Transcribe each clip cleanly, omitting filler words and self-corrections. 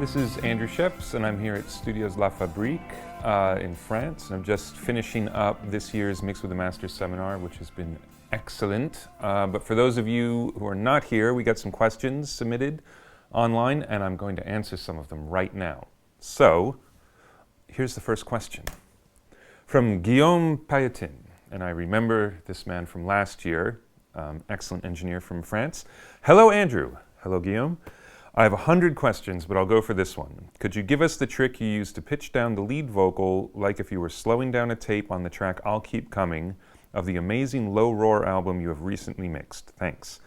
this is Andrew Scheps, and I'm here at Studio La Fabrique in France. And I'm just finishing up this year's Mix with the Masters seminar, which has been excellent. But for those of you who are not here, we got some questions submitted online, and I'm going to answer some of them right now. So, here's the first question. From Guillaume Payetin, and I remember this man from last year, excellent engineer from France. Hello, Andrew. Hello, Guillaume. I have 100 questions, but I'll go for this one. Could you give us the trick you use to pitch down the lead vocal like if you were slowing down a tape on the track I'll Keep Coming of the amazing Low Roar album you have recently mixed? Thanks.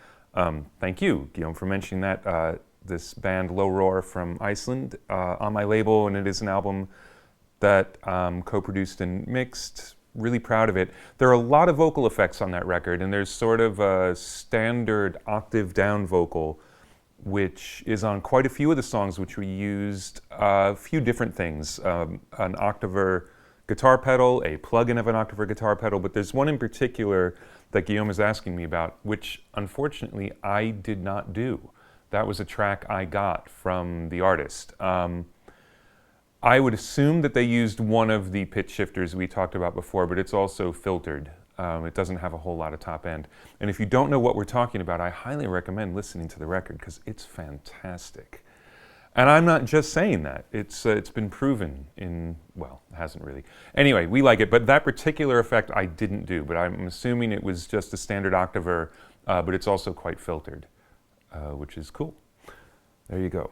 Thank you, Guillaume, for mentioning that. This band Low Roar from Iceland on my label, and it is an album that co-produced and mixed. Really proud of it. There are a lot of vocal effects on that record, and there's sort of a standard octave down vocal which is on quite a few of the songs, which we used a few different things. An octaver guitar pedal, a plug-in of an octaver guitar pedal, but there's one in particular that Guillaume is asking me about, which unfortunately I did not do. That was a track I got from the artist. I would assume that they used one of the pitch shifters we talked about before, but it's also filtered. It doesn't have a whole lot of top end. And if you don't know what we're talking about, I highly recommend listening to the record because it's fantastic. And I'm not just saying that. It's been proven in, well, it hasn't really. Anyway, we like it, but that particular effect I didn't do, but I'm assuming it was just a standard octaver, but it's also quite filtered, which is cool. There you go.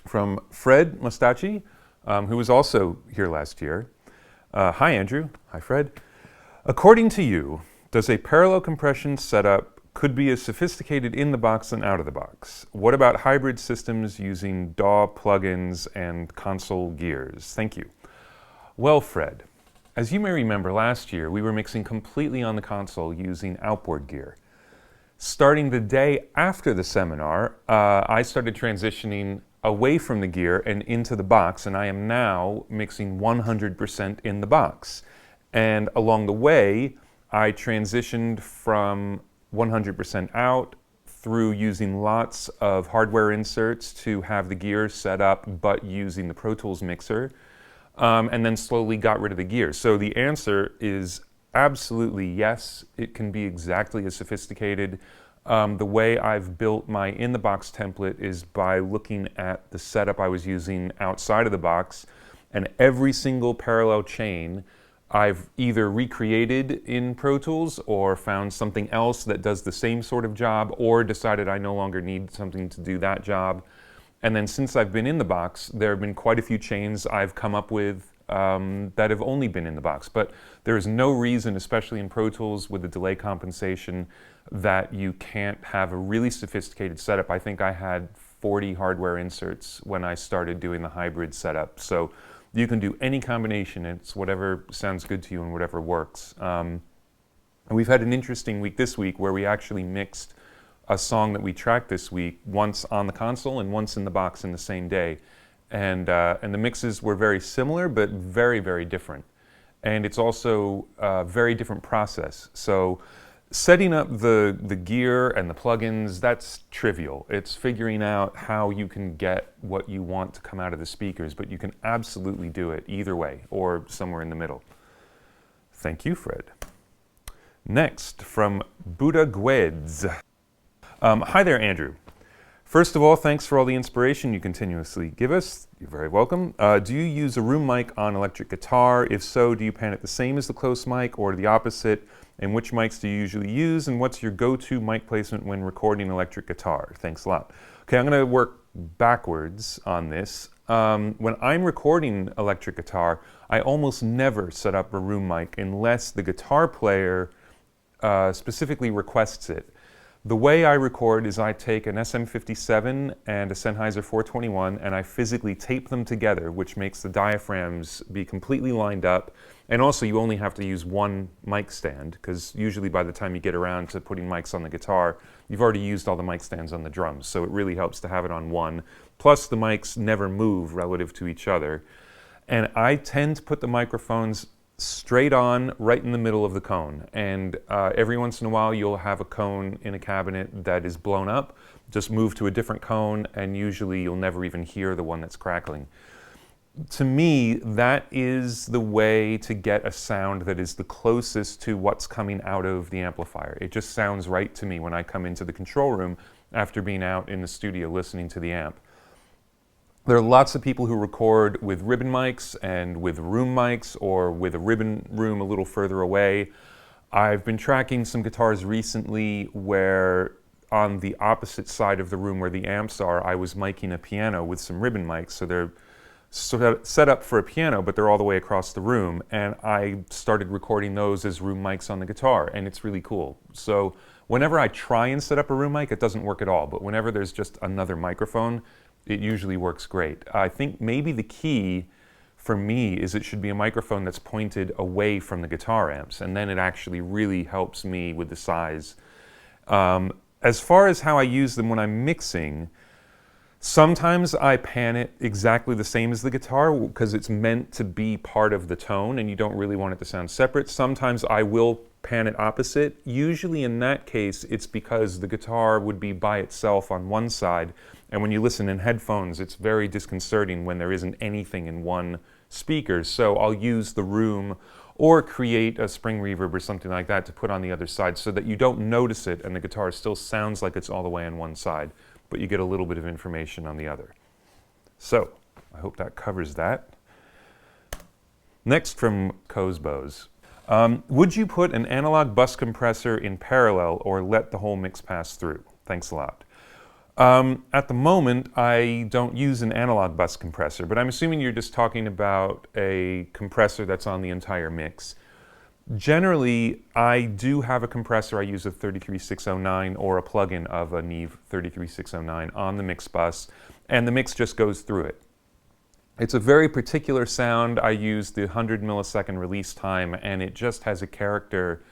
From Fred Mustachi, who was also here last year. Hi, Andrew. Hi, Fred. According to you, does a parallel compression setup could be as sophisticated in the box than out of the box? What about hybrid systems using DAW plugins and console gears? Thank you. Well, Fred, as you may remember last year, we were mixing completely on the console using outboard gear. Starting the day after the seminar, I started transitioning away from the gear and into the box, and I am now mixing 100% in the box. And along the way, I transitioned from 100% out through using lots of hardware inserts to have the gear set up, but using the Pro Tools mixer, and then slowly got rid of the gear. So the answer is absolutely yes, it can be exactly as sophisticated. The way I've built my in-the-box template is by looking at the setup I was using outside of the box, and every single parallel chain I've either recreated in Pro Tools or found something else that does the same sort of job or decided I no longer need something to do that job. And then since I've been in the box, there have been quite a few chains I've come up with that have only been in the box. But there is no reason, especially in Pro Tools with the delay compensation, that you can't have a really sophisticated setup. I think I had 40 hardware inserts when I started doing the hybrid setup. So you can do any combination. It's whatever sounds good to you and whatever works. And we've had an interesting week this week where we actually mixed a song that we tracked this week once on the console and once in the box in the same day. And the mixes were very similar, but very, very different. And it's also a very different process. So setting up the gear and the plugins, that's trivial. It's figuring out how you can get what you want to come out of the speakers, but you can absolutely do it either way or somewhere in the middle. Thank you, Fred. Next, from Buddha Gweds. Hi there, Andrew. First of all, thanks for all the inspiration you continuously give us. You're very welcome. Do you use a room mic on electric guitar? If so, do you pan it the same as the close mic or the opposite? And which mics do you usually use? And what's your go-to mic placement when recording electric guitar? Thanks a lot. Okay, I'm going to work backwards on this. When I'm recording electric guitar, I almost never set up a room mic unless the guitar player specifically requests it. The way I record is I take an SM57 and a Sennheiser 421 and I physically tape them together, which makes the diaphragms be completely lined up. And also you only have to use one mic stand, because usually by the time you get around to putting mics on the guitar, you've already used all the mic stands on the drums. So it really helps to have it on one. Plus the mics never move relative to each other. And I tend to put the microphones straight on, right in the middle of the cone. And every once in a while, you'll have a cone in a cabinet that is blown up. Just move to a different cone, and usually you'll never even hear the one that's crackling. To me, that is the way to get a sound that is the closest to what's coming out of the amplifier. It just sounds right to me when I come into the control room after being out in the studio listening to the amp. There are lots of people who record with ribbon mics and with room mics, or with a ribbon room a little further away. I've been tracking some guitars recently where on the opposite side of the room where the amps are, I was miking a piano with some ribbon mics. So they're sort of set up for a piano, but they're all the way across the room. And I started recording those as room mics on the guitar, and it's really cool. So whenever I try and set up a room mic, it doesn't work at all. But whenever there's just another microphone, it usually works great. I think maybe the key for me is it should be a microphone that's pointed away from the guitar amps, and then it actually really helps me with the size. As far as how I use them when I'm mixing, sometimes I pan it exactly the same as the guitar because it's meant to be part of the tone and you don't really want it to sound separate. Sometimes I will pan it opposite. Usually in that case, it's because the guitar would be by itself on one side, and when you listen in headphones, it's very disconcerting when there isn't anything in one speaker. So I'll use the room or create a spring reverb or something like that to put on the other side so that you don't notice it and the guitar still sounds like it's all the way on one side, but you get a little bit of information on the other. So I hope that covers that. Next from Cosbos. Would you put an analog bus compressor in parallel or let the whole mix pass through? Thanks a lot. At the moment, I don't use an analog bus compressor, but I'm assuming you're just talking about a compressor that's on the entire mix. Generally, I do have a compressor. I use a 33609 or a plugin of a Neve 33609 on the mix bus, and the mix just goes through it. It's a very particular sound. I use the 100 millisecond release time, and it just has a character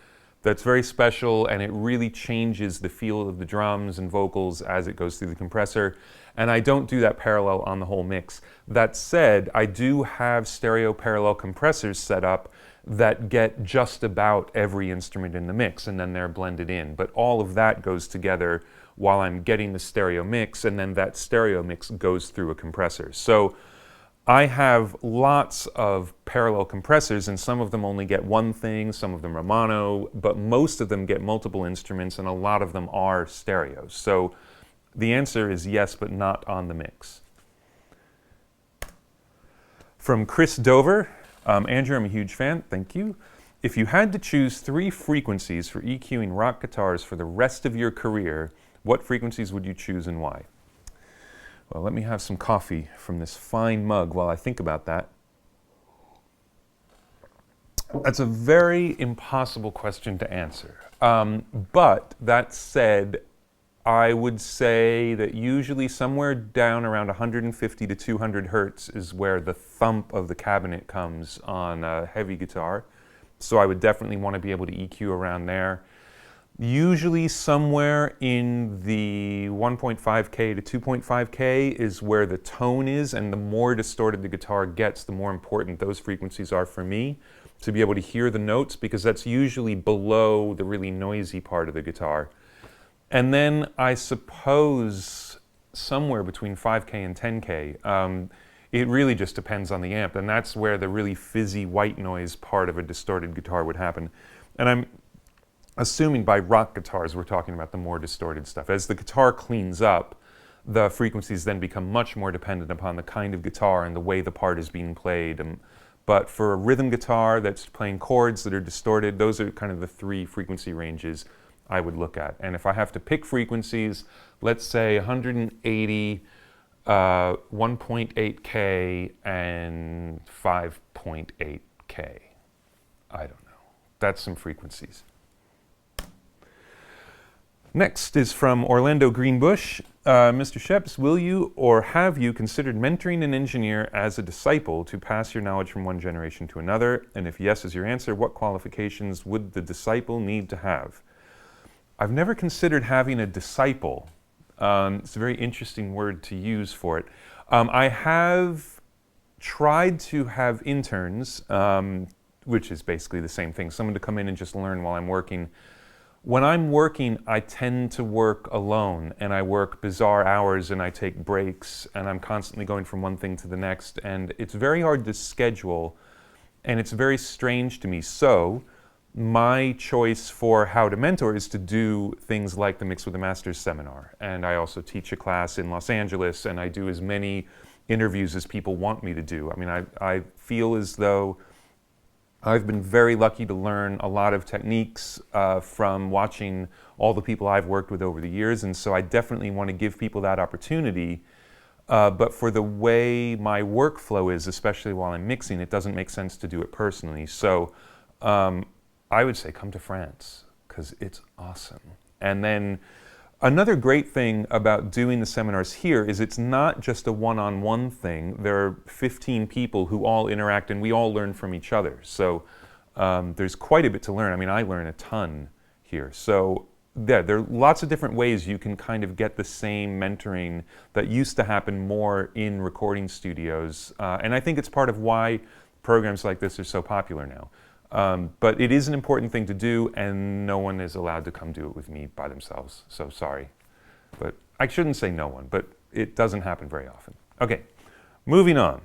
that's very special, and it really changes the feel of the drums and vocals as it goes through the compressor. And I don't do that parallel on the whole mix. That said, I do have stereo parallel compressors set up that get just about every instrument in the mix, and then they're blended in. But all of that goes together while I'm getting the stereo mix, and then that stereo mix goes through a compressor. So I have lots of parallel compressors, and some of them only get one thing, some of them are mono, but most of them get multiple instruments, and a lot of them are stereo. So the answer is yes, but not on the mix. From Chris Dover, Andrew, I'm a huge fan, thank you. If you had to choose 3 frequencies for EQing rock guitars for the rest of your career, what frequencies would you choose and why? Well, let me have some coffee from this fine mug while I think about that. That's a very impossible question to answer. But that said, I would say that usually somewhere down around 150 to 200 hertz is where the thump of the cabinet comes on a heavy guitar. So I would definitely want to be able to EQ around there. Usually somewhere in the 1.5K to 2.5K is where the tone is, and the more distorted the guitar gets, the more important those frequencies are for me to be able to hear the notes, because that's usually below the really noisy part of the guitar. And then I suppose somewhere between 5K and 10K. It really just depends on the amp, and that's where the really fizzy white noise part of a distorted guitar would happen. And I'm assuming by rock guitars we're talking about the more distorted stuff. As the guitar cleans up, the frequencies then become much more dependent upon the kind of guitar and the way the part is being played. But for a rhythm guitar that's playing chords that are distorted, those are kind of the 3 frequency ranges I would look at. And if I have to pick frequencies, let's say 180, 1.8K, and 5.8K. I don't know. That's some frequencies. Next is from Orlando Greenbush. Mr. Scheps, will you or have you considered mentoring an engineer as a disciple to pass your knowledge from one generation to another? And if yes is your answer, what qualifications would the disciple need to have? I've never considered having a disciple. It's a very interesting word to use for it. I have tried to have interns which is basically the same thing. Someone to come in and just learn while I'm working. When I'm working, I tend to work alone, and I work bizarre hours, and I take breaks, and I'm constantly going from one thing to the next, and it's very hard to schedule, and it's very strange to me. So my choice for how to mentor is to do things like the Mix with the Masters seminar, and I also teach a class in Los Angeles, and I do as many interviews as people want me to do. I mean, I feel as though I've been very lucky to learn a lot of techniques from watching all the people I've worked with over the years, and so I definitely want to give people that opportunity. But for the way my workflow is, especially while I'm mixing, it doesn't make sense to do it personally. So I would say come to France, because it's awesome. And then another great thing about doing the seminars here is it's not just a one-on-one thing. There are 15 people who all interact, and we all learn from each other. So there's quite a bit to learn. I mean, I learn a ton here. So there are lots of different ways you can kind of get the same mentoring that used to happen more in recording studios. And I think it's part of why programs like this are so popular now. But it is an important thing to do, and no one is allowed to come do it with me by themselves. So sorry. But I shouldn't say no one, but it doesn't happen very often. Okay, moving on.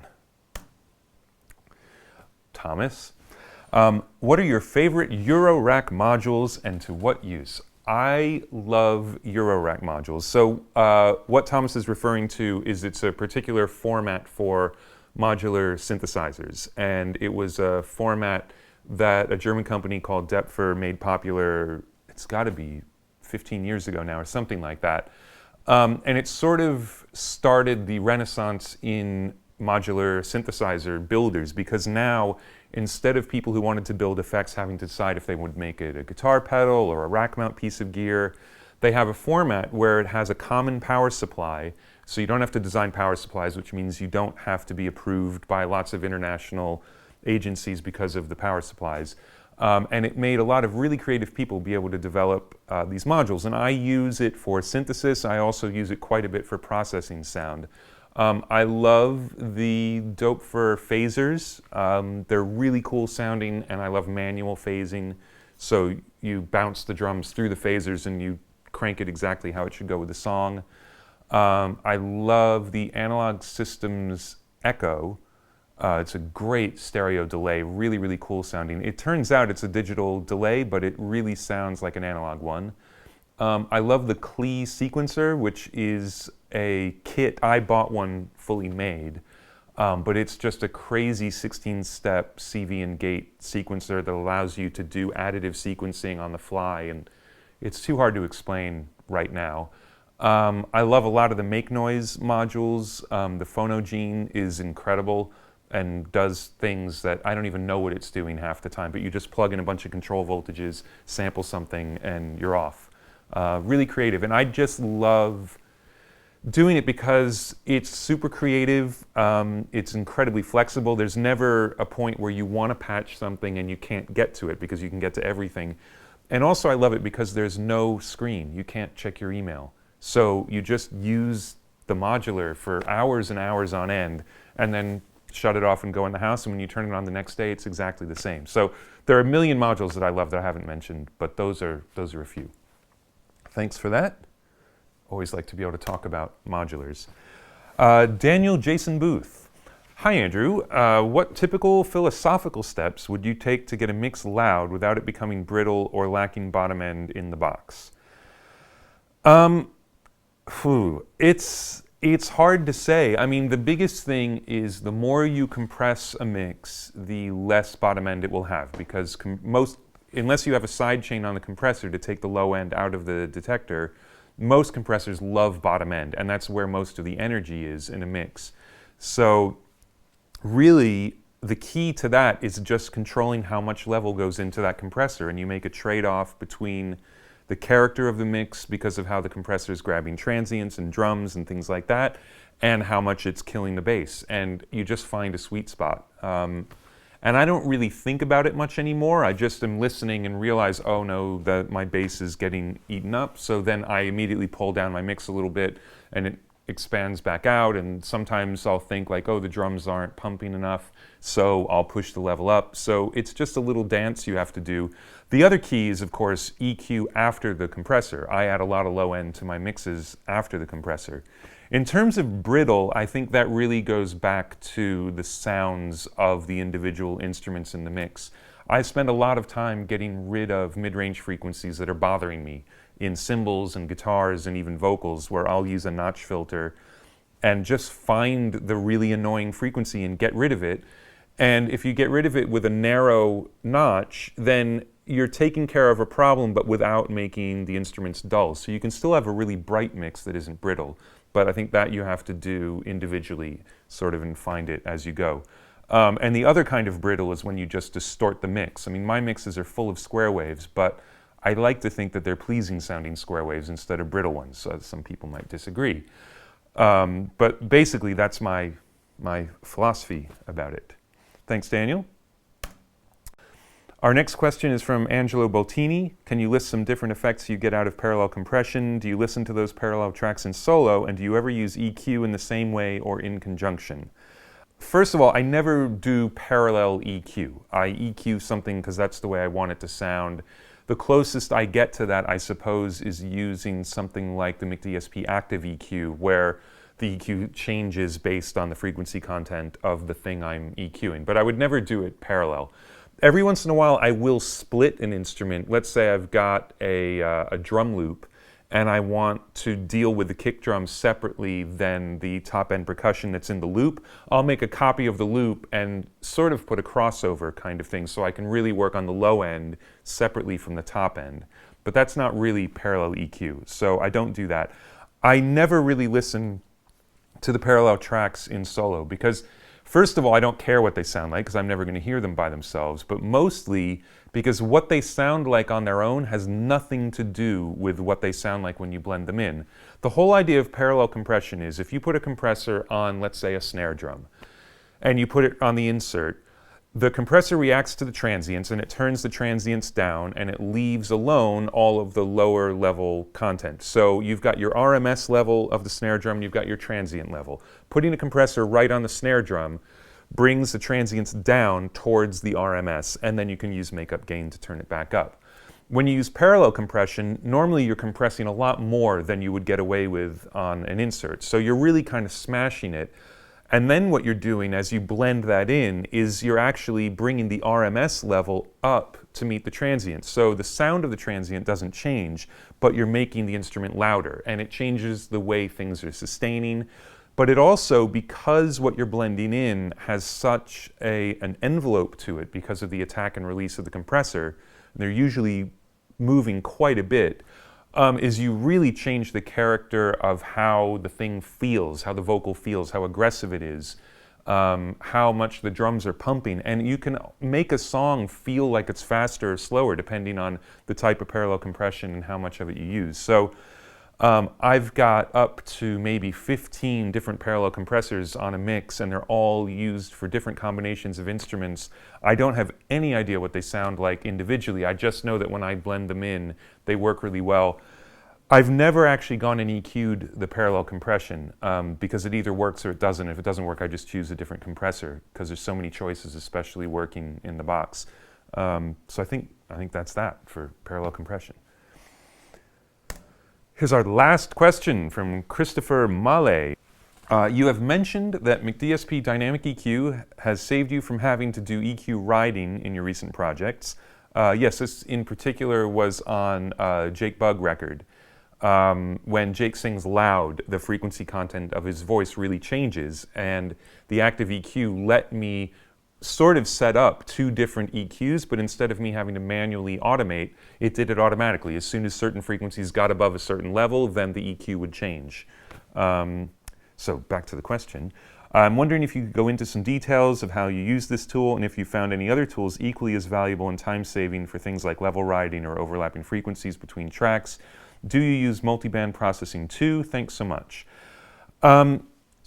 Thomas, what are your favorite Eurorack modules and to what use? I love Eurorack modules. So what Thomas is referring to is it's a particular format for modular synthesizers, and it was a format that a German company called Depfer made popular, it's got to be 15 years ago now or something like that. And it sort of started the renaissance in modular synthesizer builders, because now instead of people who wanted to build effects having to decide if they would make it a guitar pedal or a rack mount piece of gear, they have a format where it has a common power supply, so you don't have to design power supplies, which means you don't have to be approved by lots of international agencies because of the power supplies. And it made a lot of really creative people be able to develop these modules. And I use it for synthesis. I also use it quite a bit for processing sound. I love the Dopfer phasers. They're really cool sounding, and I love manual phasing. So you bounce the drums through the phasers and you crank it exactly how it should go with the song. I love the Analog Systems Echo. It's a great stereo delay, really, really cool sounding. It turns out it's a digital delay, but it really sounds like an analog one. I love the Klee sequencer, which is a kit. I bought one fully made, but it's just a crazy 16-step CV and gate sequencer that allows you to do additive sequencing on the fly, and it's too hard to explain right now. I love a lot of the Make Noise modules. The Phonogene is incredible and does things that I don't even know what it's doing half the time, but you just plug in a bunch of control voltages, sample something, and you're off. Really creative, and I just love doing it because it's super creative, it's incredibly flexible. There's never a point where you want to patch something and you can't get to it because you can get to everything. And also I love it because there's no screen. You can't check your email. So you just use the modular for hours and hours on end, and then shut it off and go in the house, and when you turn it on the next day, it's exactly the same. So there are a million modules that I love that I haven't mentioned, but those are a few. Thanks for that. Always like to be able to talk about modulars. Daniel Jason Booth. Hi, Andrew. What typical philosophical steps would you take to get a mix loud without it becoming brittle or lacking bottom end in the box? It's hard to say. I mean, the biggest thing is the more you compress a mix, the less bottom end it will have, because unless you have a side chain on the compressor to take the low end out of the detector, most compressors love bottom end, and that's where most of the energy is in a mix. So really, the key to that is just controlling how much level goes into that compressor, and you make a trade-off between the character of the mix because of how the compressor is grabbing transients and drums and things like that, and how much it's killing the bass. And you just find a sweet spot. And I don't really think about it much anymore. I just am listening and realize, oh no, that my bass is getting eaten up. So then I immediately pull down my mix a little bit, and it expands back out, and sometimes I'll think like, oh, the drums aren't pumping enough, so I'll push the level up. So it's just a little dance you have to do. The other key is, of course, EQ after the compressor. I add a lot of low end to my mixes after the compressor. In terms of brittle, I think that really goes back to the sounds of the individual instruments in the mix. I spend a lot of time getting rid of mid-range frequencies that are bothering me in cymbals and guitars and even vocals, where I'll use a notch filter and just find the really annoying frequency and get rid of it. And if you get rid of it with a narrow notch, then you're taking care of a problem but without making the instruments dull. So you can still have a really bright mix that isn't brittle. But I think that you have to do individually, sort of, and find it as you go. And the other kind of brittle is when you just distort the mix. I mean, my mixes are full of square waves, but I like to think that they're pleasing sounding square waves instead of brittle ones. So some people might disagree. But basically, that's my philosophy about it. Thanks, Daniel. Our next question is from Angelo Boltini. Can you list some different effects you get out of parallel compression? Do you listen to those parallel tracks in solo? And do you ever use EQ in the same way or in conjunction? First of all, I never do parallel EQ. I EQ something because that's the way I want it to sound. The closest I get to that, I suppose, is using something like the McDSP Active EQ, where the EQ changes based on the frequency content of the thing I'm EQing. But I would never do it parallel. Every once in a while, I will split an instrument. Let's say I've got a drum loop, and I want to deal with the kick drum separately than the top-end percussion that's in the loop. I'll make a copy of the loop and sort of put a crossover kind of thing so I can really work on the low end separately from the top end. But that's not really parallel EQ, so I don't do that. I never really listen to the parallel tracks in solo because, first of all, I don't care what they sound like because I'm never going to hear them by themselves, but mostly because what they sound like on their own has nothing to do with what they sound like when you blend them in. The whole idea of parallel compression is if you put a compressor on, let's say, a snare drum, and you put it on the insert, the compressor reacts to the transients and it turns the transients down and it leaves alone all of the lower level content. So you've got your RMS level of the snare drum, you've got your transient level. Putting a compressor right on the snare drum brings the transients down towards the RMS, and then you can use makeup gain to turn it back up. When you use parallel compression, normally you're compressing a lot more than you would get away with on an insert. So you're really kind of smashing it. And then what you're doing as you blend that in is you're actually bringing the RMS level up to meet the transient. So the sound of the transient doesn't change, but you're making the instrument louder, and it changes the way things are sustaining. But it also, because what you're blending in has such an envelope to it because of the attack and release of the compressor, they're usually moving quite a bit, is you really change the character of how the thing feels, how the vocal feels, how aggressive it is, how much the drums are pumping. And you can make a song feel like it's faster or slower depending on the type of parallel compression and how much of it you use. So I've got up to maybe 15 different parallel compressors on a mix, and they're all used for different combinations of instruments. I don't have any idea what they sound like individually. I just know that when I blend them in, they work really well. I've never actually gone and EQ'd the parallel compression because it either works or it doesn't. If it doesn't work, I just choose a different compressor because there's so many choices, especially working in the box. So I think that's that for parallel compression. Here's our last question from Christopher Male. You have mentioned that McDSP Dynamic EQ has saved you from having to do EQ riding in your recent projects. Yes, this in particular was on Jake Bugg record. When Jake sings loud, the frequency content of his voice really changes, and the active EQ let me sort of set up two different EQs, but instead of me having to manually automate, it did it automatically. As soon as certain frequencies got above a certain level, then the EQ would change. So back to the question. I'm wondering if you could go into some details of how you use this tool and if you found any other tools equally as valuable and time-saving for things like level riding or overlapping frequencies between tracks. Do you use multiband processing too? Thanks so much.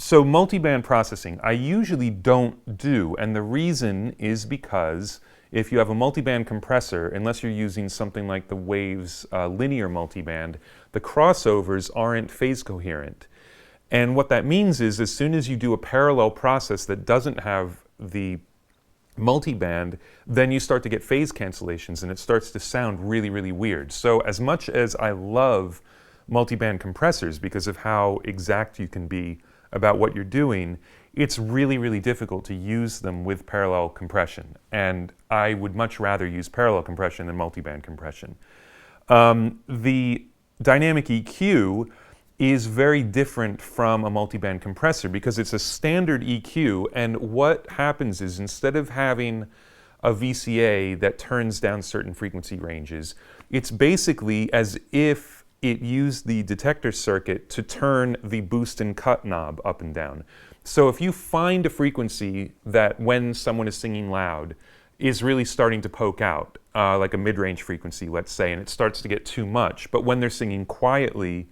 So multiband processing, I usually don't do, and the reason is because if you have a multiband compressor, unless you're using something like the Waves linear multiband, the crossovers aren't phase coherent. And what that means is as soon as you do a parallel process that doesn't have the multiband, then you start to get phase cancellations and it starts to sound really, really weird. So as much as I love multiband compressors because of how exact you can be about what you're doing, it's really, really difficult to use them with parallel compression. And I would much rather use parallel compression than multiband compression. The dynamic EQ is very different from a multiband compressor because it's a standard EQ, and what happens is instead of having a VCA that turns down certain frequency ranges, it's basically as if it used the detector circuit to turn the boost and cut knob up and down. So if you find a frequency that when someone is singing loud is really starting to poke out, like a mid-range frequency, let's say, and it starts to get too much, but when they're singing quietly,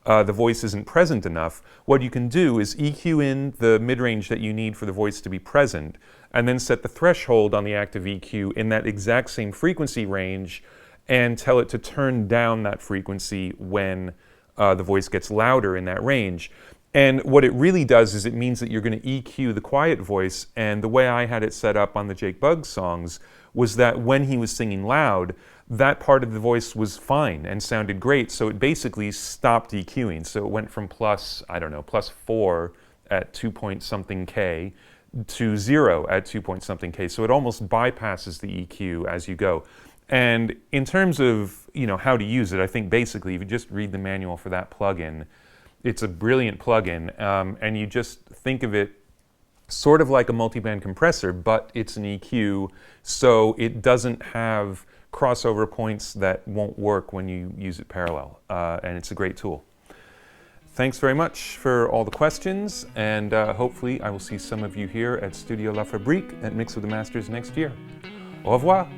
the voice isn't present enough, what you can do is EQ in the mid-range that you need for the voice to be present, and then set the threshold on the active EQ in that exact same frequency range, and tell it to turn down that frequency when the voice gets louder in that range. And what it really does is it means that you're going to EQ the quiet voice, and the way I had it set up on the Jake Buggs songs was that when he was singing loud, that part of the voice was fine and sounded great, so it basically stopped EQing. So it went from plus 4 at 2 point something K to 0 at 2 point something K. So it almost bypasses the EQ as you go. And in terms of how to use it, I think basically if you just read the manual for that plugin, it's a brilliant plugin, and you just think of it sort of like a multiband compressor, but it's an EQ, so it doesn't have crossover points that won't work when you use it parallel, and it's a great tool. Thanks very much for all the questions, and hopefully I will see some of you here at Studio La Fabrique at Mix with the Masters next year. Au revoir!